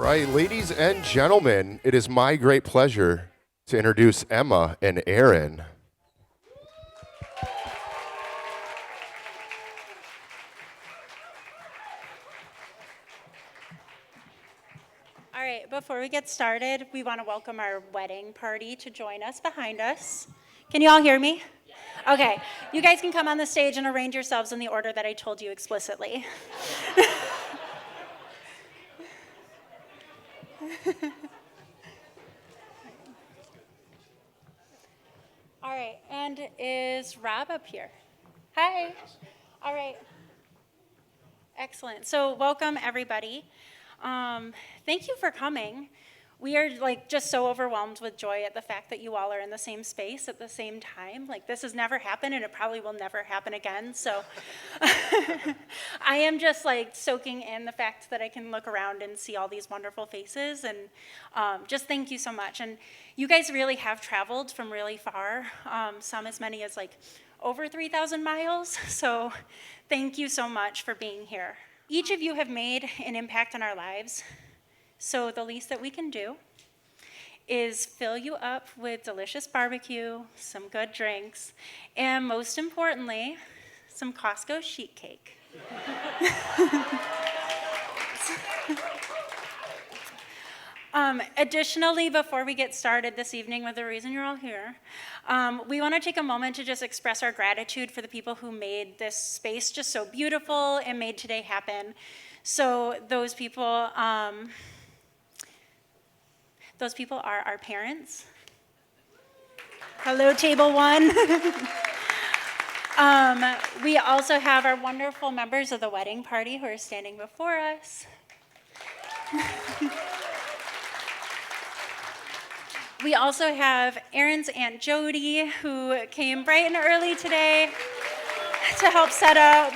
right, ladies and gentlemen, it is my great pleasure to introduce Emma and Aaron. All right, before we get started, we want to welcome our wedding party to join us behind us. Can you all hear me? Okay, you guys can come on the stage and arrange yourselves in the order that I told you explicitly. All right, and is Rob up here? Hi. All right. Excellent. So welcome, everybody. Thank you for coming. We are just so overwhelmed with joy at the fact that you all are in the same space at the same time. This has never happened, and it probably will never happen again. So I am just soaking in the fact that I can look around and see all these wonderful faces, and just thank you so much. And you guys really have traveled from really far, some as many as over 3,000 miles. So thank you so much for being here. Each of you have made an impact on our lives. So the least that we can do is fill you up with delicious barbecue, some good drinks, and most importantly, some Costco sheet cake. Additionally, before we get started this evening with the reason you're all here, we want to take a moment to just express our gratitude for the people who made this space just so beautiful and made today happen. So those people are our parents. Hello, table one. We also have our wonderful members of the wedding party who are standing before us. We also have Aaron's Aunt Jody, who came bright and early today to help set up.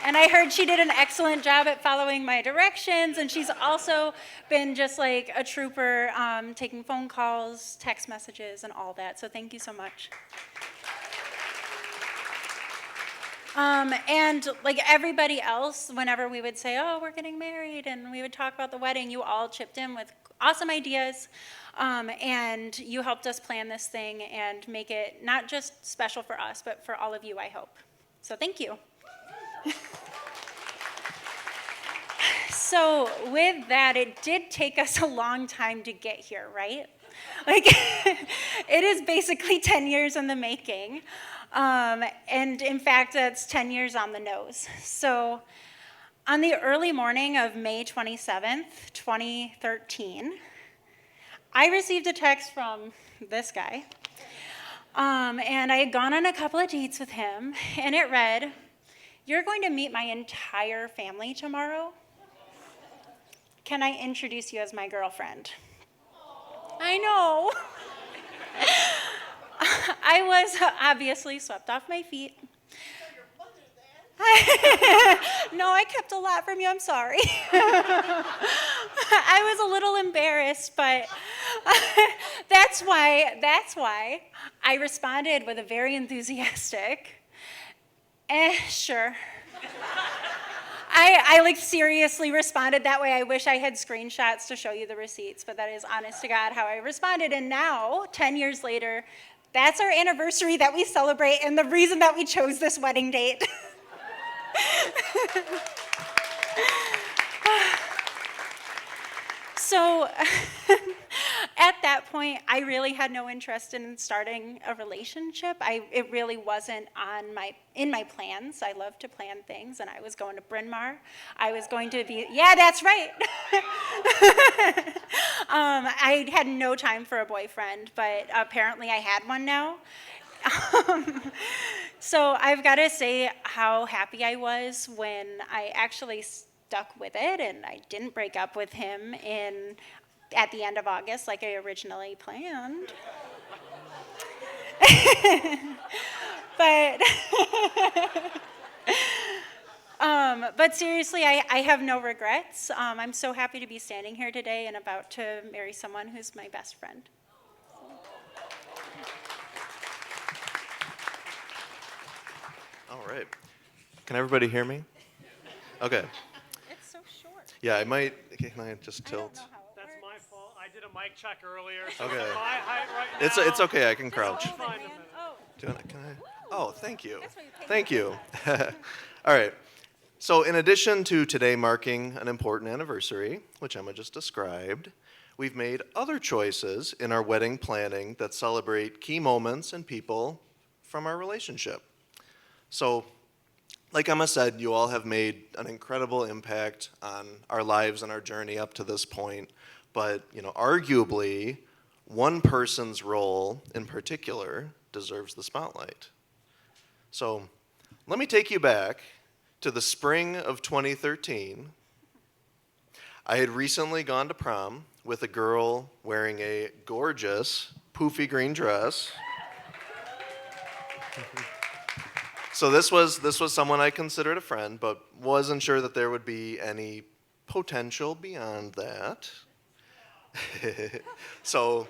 And I heard she did an excellent job at following my directions, and she's also been just a trooper, taking phone calls, text messages, and all that. So thank you so much. And everybody else, whenever we would say, oh, we're getting married, and we would talk about the wedding, you all chipped in with awesome ideas, and you helped us plan this thing and make it not just special for us, but for all of you, I hope. So thank you. So with that, it did take us a long time to get here, right? It is basically 10 years in the making. And in fact, that's 10 years on the nose. So on the early morning of May 27th, 2013, I received a text from this guy. And I had gone on a couple of dates with him, and it read, "You're going to meet my entire family tomorrow. Can I introduce you as my girlfriend?" I know. I was obviously swept off my feet. No, I kept a lot from you. I'm sorry. I was a little embarrassed, but that's why I responded with a very enthusiastic, sure. I seriously responded that way. I wish I had screenshots to show you the receipts, but that is honest to God how I responded. And now, 10 years later, that's our anniversary that we celebrate and the reason that we chose this wedding date. So at that point, I really had no interest in starting a relationship. It really wasn't in my plans. I love to plan things, and I was going to Bryn Mawr. I was going to be, yeah, that's right. I had no time for a boyfriend, but apparently I had one now. So I've got to say how happy I was when I actually stuck with it, and I didn't break up with him at the end of August like I originally planned. But seriously, I have no regrets. I'm so happy to be standing here today and about to marry someone who's my best friend. All right. Can everybody hear me? Okay. It's so short. Yeah, I just tilt? That's my fault. I did a mic check earlier, so Okay. it's my height right now. It's okay. I can crouch. Fine in a minute. Can I? Oh, thank you. Thank you. All right. So in addition to today marking an important anniversary, which Emma just described, we've made other choices in our wedding planning that celebrate key moments and people from our relationship. So, like Emma said, you all have made an incredible impact on our lives and our journey up to this point. But, arguably, one person's role in particular deserves the spotlight. So, let me take you back to the spring of 2013. I had recently gone to prom with a girl wearing a gorgeous poofy green dress. So this was someone I considered a friend, but wasn't sure that there would be any potential beyond that. So,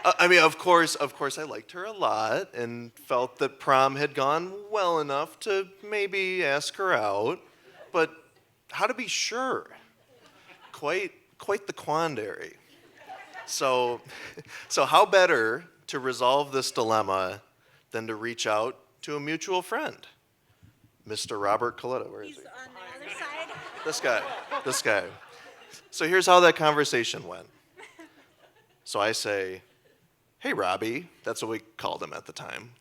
of course I liked her a lot and felt that prom had gone well enough to maybe ask her out, but how to be sure? Quite the quandary. So how better to resolve this dilemma than to reach out to a mutual friend, Mr. Robert Coletta. Where is he? He's on the other side. This guy. So here's how that conversation went. So I say, "Hey, Robbie," that's what we called him at the time.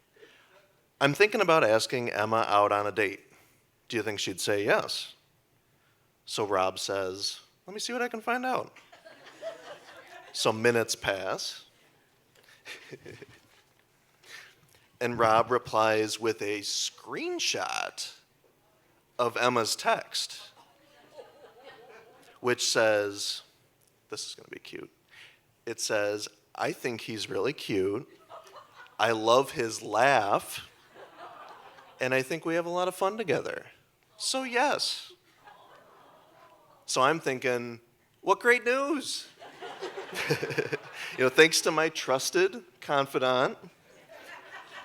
"I'm thinking about asking Emma out on a date. Do you think she'd say yes?" So Rob says, "Let me see what I can find out." So minutes pass. And Rob replies with a screenshot of Emma's text, which says, this is going to be cute. It says, "I think he's really cute. I love his laugh. And I think we have a lot of fun together. So yes." So I'm thinking, what great news. Thanks to my trusted confidant,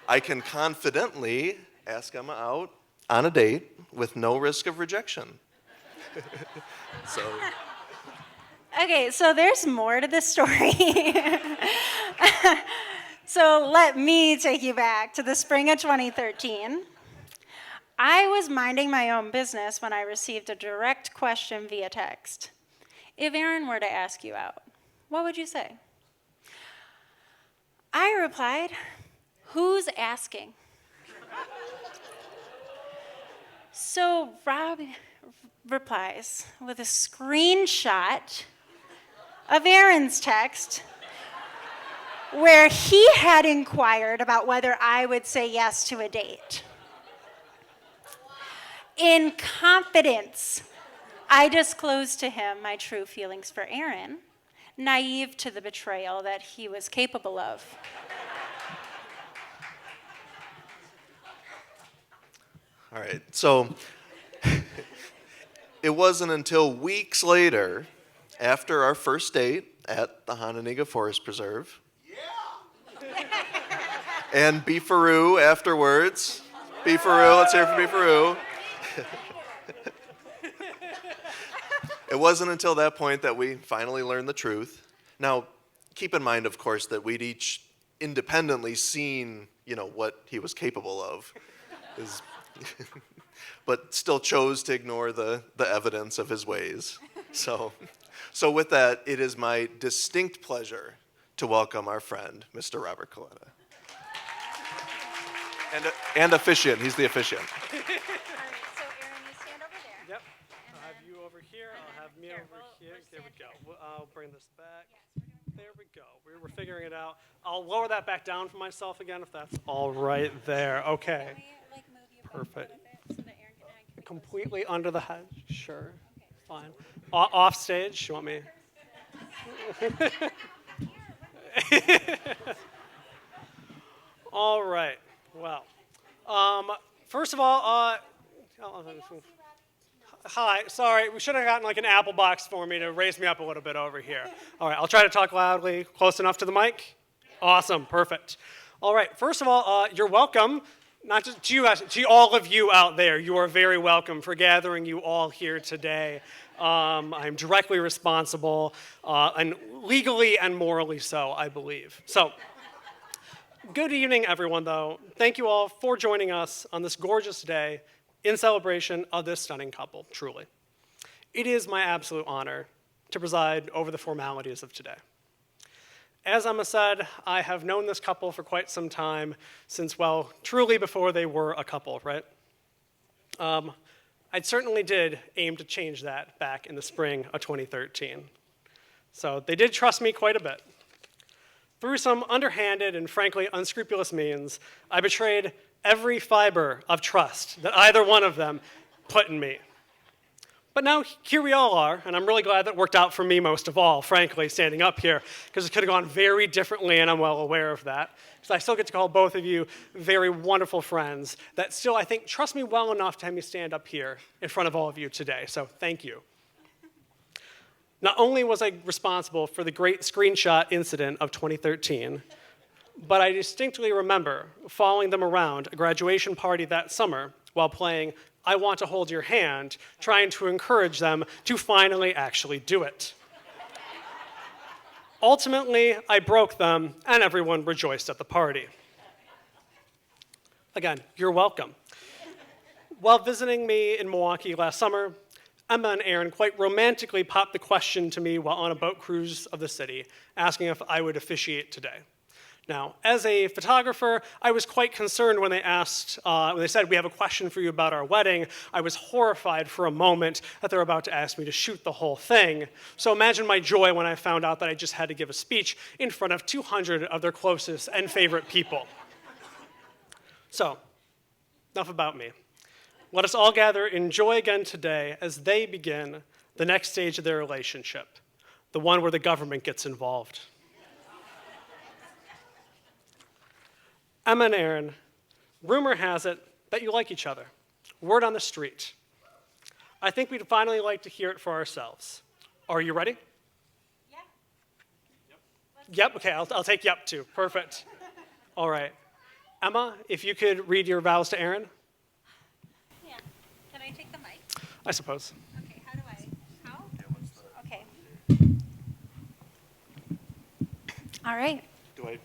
I can confidently ask Emma out on a date with no risk of rejection. Okay, so there's more to this story. So let me take you back to the spring of 2013. I was minding my own business when I received a direct question via text. "If Aaron were to ask you out, what would you say?" I replied, "Who's asking?" So Rob replies with a screenshot of Aaron's text where he had inquired about whether I would say yes to a date. In confidence, I disclosed to him my true feelings for Aaron, naive to the betrayal that he was capable of. All right, so it wasn't until weeks later, after our first date at the Hononegah Forest Preserve, and Beefaroo afterwards. Beefaroo, let's hear from Beefaroo. It wasn't until that point that we finally learned the truth. Now, keep in mind, of course, that we'd each independently seen, what he was capable of. But still chose to ignore the evidence of his ways. So with that, it is my distinct pleasure to welcome our friend, Mr. Robert Coletta. And officiant, he's the officiant. All right, so Aaron, you stand over there. Yep. And I'll have then- you over here. I'll have me Here, over we'll here. There we stand go. here. I'll bring this back. There we go. We're figuring it out. I'll lower that back down for myself again if that's all right there. Okay. Can we, move you back Perfect. a little bit so that Aaron can be close? Completely under the head. Sure. Fine. Off stage. You want me? All right. Well, first of all, hi. Sorry, we should have gotten like an apple box for me to raise me up a little bit over here. All right, I'll try to talk loudly, close enough to the mic. Awesome, perfect. All right, first of all, you're welcome. Not just to you guys, to all of you out there, you are very welcome for gathering you all here today. I'm directly responsible, and legally and morally so, I believe. So, good evening, everyone, though. Thank you all for joining us on this gorgeous day in celebration of this stunning couple, truly. It is my absolute honor to preside over the formalities of today. As Emma said, I have known this couple for quite some time, since, well, truly before they were a couple, right? I certainly did aim to change that back in the spring of 2013. So they did trust me quite a bit. Through some underhanded and frankly unscrupulous means, I betrayed every fiber of trust that either one of them put in me. But now here we all are, and I'm really glad that worked out for me most of all, frankly, standing up here, because it could have gone very differently, and I'm well aware of that. Because I still get to call both of you very wonderful friends that still, I think, trust me well enough to have me stand up here in front of all of you today, so thank you. Not only was I responsible for the great screenshot incident of 2013, but I distinctly remember following them around a graduation party that summer while playing I Want to Hold Your Hand, trying to encourage them to finally actually do it. Ultimately, I broke them, and everyone rejoiced at the party. Again, you're welcome. While visiting me in Milwaukee last summer, Emma and Aaron quite romantically popped the question to me while on a boat cruise of the city, asking if I would officiate today. Now, as a photographer, I was quite concerned when they said, we have a question for you about our wedding. I was horrified for a moment that they were about to ask me to shoot the whole thing. So imagine my joy when I found out that I just had to give a speech in front of 200 of their closest and favorite people. So, enough about me. Let us all gather in joy again today as they begin the next stage of their relationship, the one where the government gets involved. Emma and Aaron, rumor has it that you like each other. Word on the street. I think we'd finally like to hear it for ourselves. Are you ready? Yeah. Yep, okay, I'll take yep too. Perfect. All right. Emma, if you could read your vows to Aaron. Yeah. Can I take the mic? I suppose. Okay, how? Okay. All right.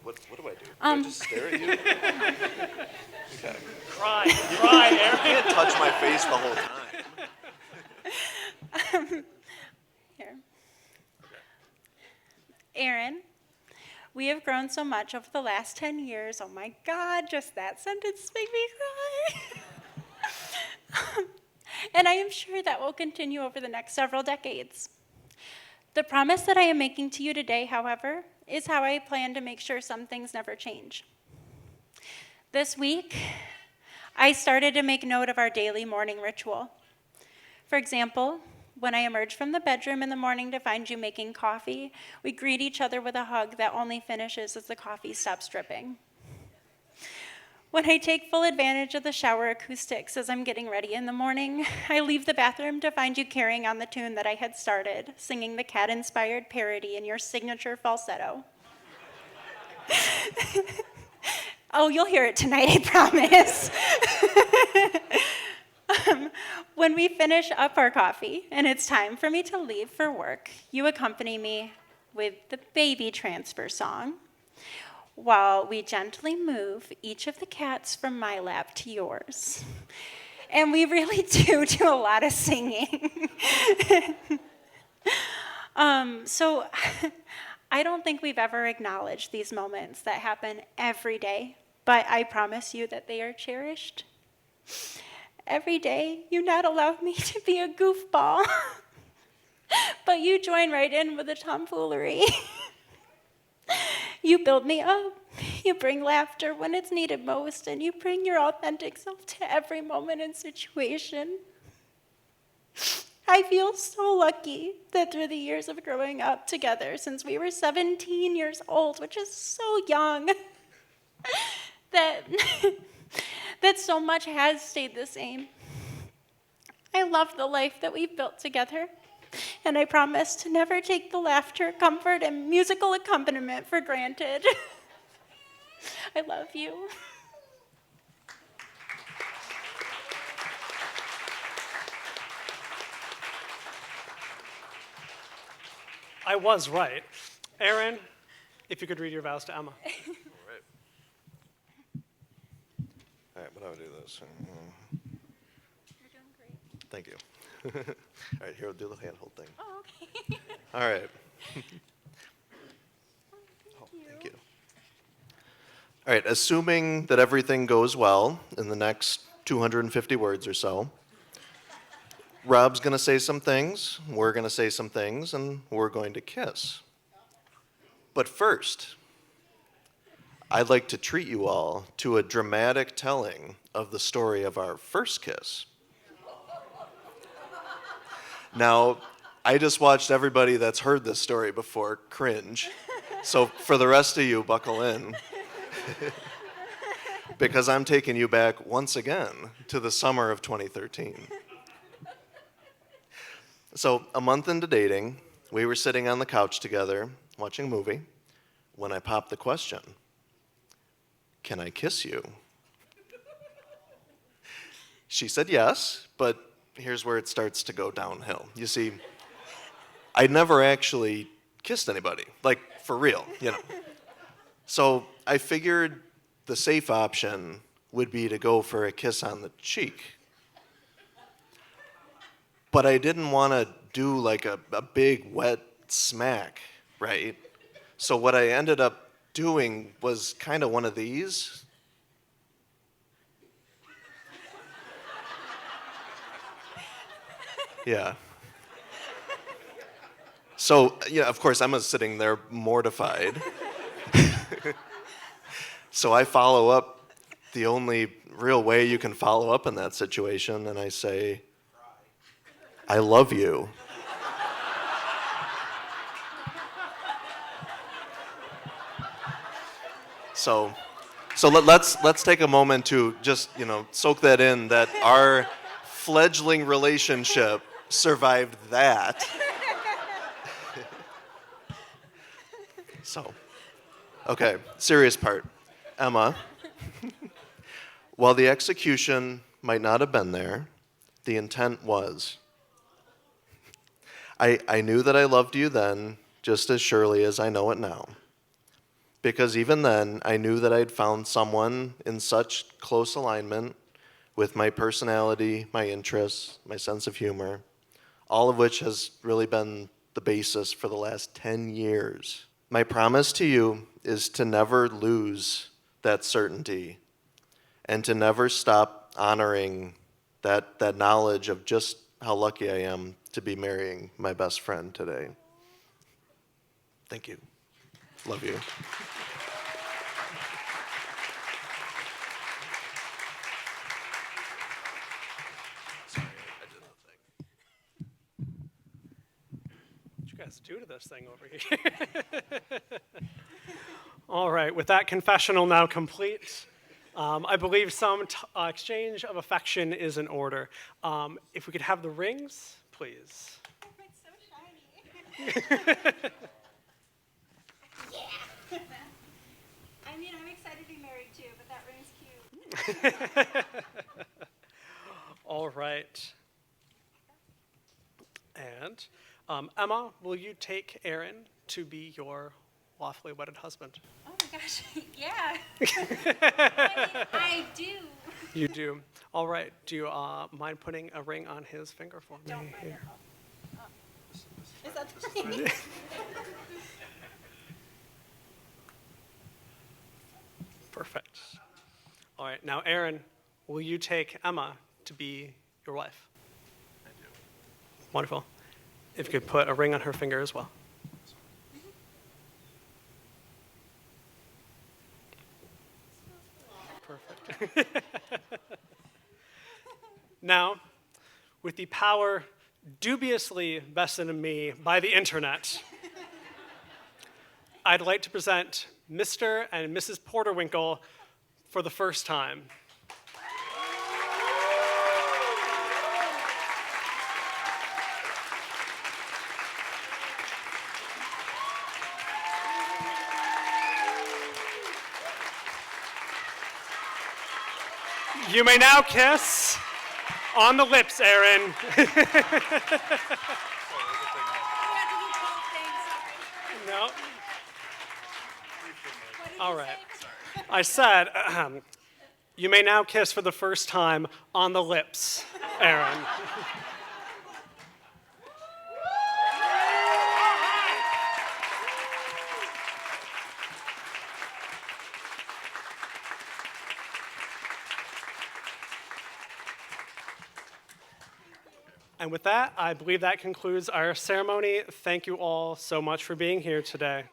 What do I do? Do I just stare at you? Okay. Cry, Aaron. I can't touch my face the whole time. Here. Aaron, we have grown so much over the last 10 years. Oh my God, just that sentence made me cry. And I am sure that will continue over the next several decades. The promise that I am making to you today, however, is how I plan to make sure some things never change. This week, I started to make note of our daily morning ritual. For example, when I emerge from the bedroom in the morning to find you making coffee, we greet each other with a hug that only finishes as the coffee stops dripping. When I take full advantage of the shower acoustics as I'm getting ready in the morning, I leave the bathroom to find you carrying on the tune that I had started, singing the cat-inspired parody in your signature falsetto. Oh, you'll hear it tonight, I promise. When we finish up our coffee and it's time for me to leave for work, you accompany me with the baby transfer song, while we gently move each of the cats from my lap to yours. And we really do a lot of singing. So I don't think we've ever acknowledged these moments that happen every day, but I promise you that they are cherished. Every day, you not allow me to be a goofball, but you join right in with the tomfoolery. You build me up, you bring laughter when it's needed most, and you bring your authentic self to every moment and situation. I feel so lucky that through the years of growing up together, since we were 17 years old, which is so young, that so much has stayed the same. I love the life that we've built together. And I promise to never take the laughter, comfort, and musical accompaniment for granted. I love you. I was right. Aaron, if you could read your vows to Emma. All right, but I would do this. You're doing great. Thank you. All right, here, we'll do the handhold thing. Oh, okay. All right. Thank you. All right, assuming that everything goes well in the next 250 words or so, Rob's going to say some things, we're going to say some things, and we're going to kiss. But first, I'd like to treat you all to a dramatic telling of the story of our first kiss. Now, I just watched everybody that's heard this story before cringe. So for the rest of you, buckle in. Because I'm taking you back once again to the summer of 2013. So a month into dating, we were sitting on the couch together, watching a movie, when I popped the question, "Can I kiss you?" She said yes, but here's where it starts to go downhill. You see, I'd never actually kissed anybody, like for real, you know. So I figured the safe option would be to go for a kiss on the cheek. But I didn't want to do like a big wet smack, right? So what I ended up doing was kind of one of these. Yeah. So, yeah, of course, Emma's sitting there mortified. So I follow up the only real way you can follow up in that situation, and I say, "I love you." So let's take a moment to just, soak that in, that our fledgling relationship survived that. So, okay, serious part. Emma, while the execution might not have been there, the intent was. I knew that I loved you then just as surely as I know it now. Because even then, I knew that I'd found someone in such close alignment with my personality, my interests, my sense of humor, all of which has really been the basis for the last 10 years. My promise to you is to never lose that certainty and to never stop honoring that knowledge of just how lucky I am to be marrying my best friend today. Thank you. Love you. Sorry, I did the thing. What you guys do to this thing over here? All right, with that confessional now complete, I believe some exchange of affection is in order. If we could have the rings, please. It's so shiny. Yeah. I mean, I'm excited to be married too, but that ring's cute. All right. And Emma, will you take Aaron to be your lawfully wedded husband? Oh my gosh, yeah. I do. You do. All right. Do you mind putting a ring on his finger for me? Don't mind Here. Is that the ring? Perfect. All right. Now, Aaron, will you take Emma to be your wife? I do. Wonderful. If you could put a ring on her finger as well. Perfect. Now, with the power dubiously vested in me by the internet, I'd like to present Mr. and Mrs. Porterwinkle for the first time. You may now kiss on the lips, Aaron. We have to do both things. No? All right. I said, you may now kiss for the first time on the lips, Aaron. And with that, I believe that concludes our ceremony. Thank you all so much for being here today.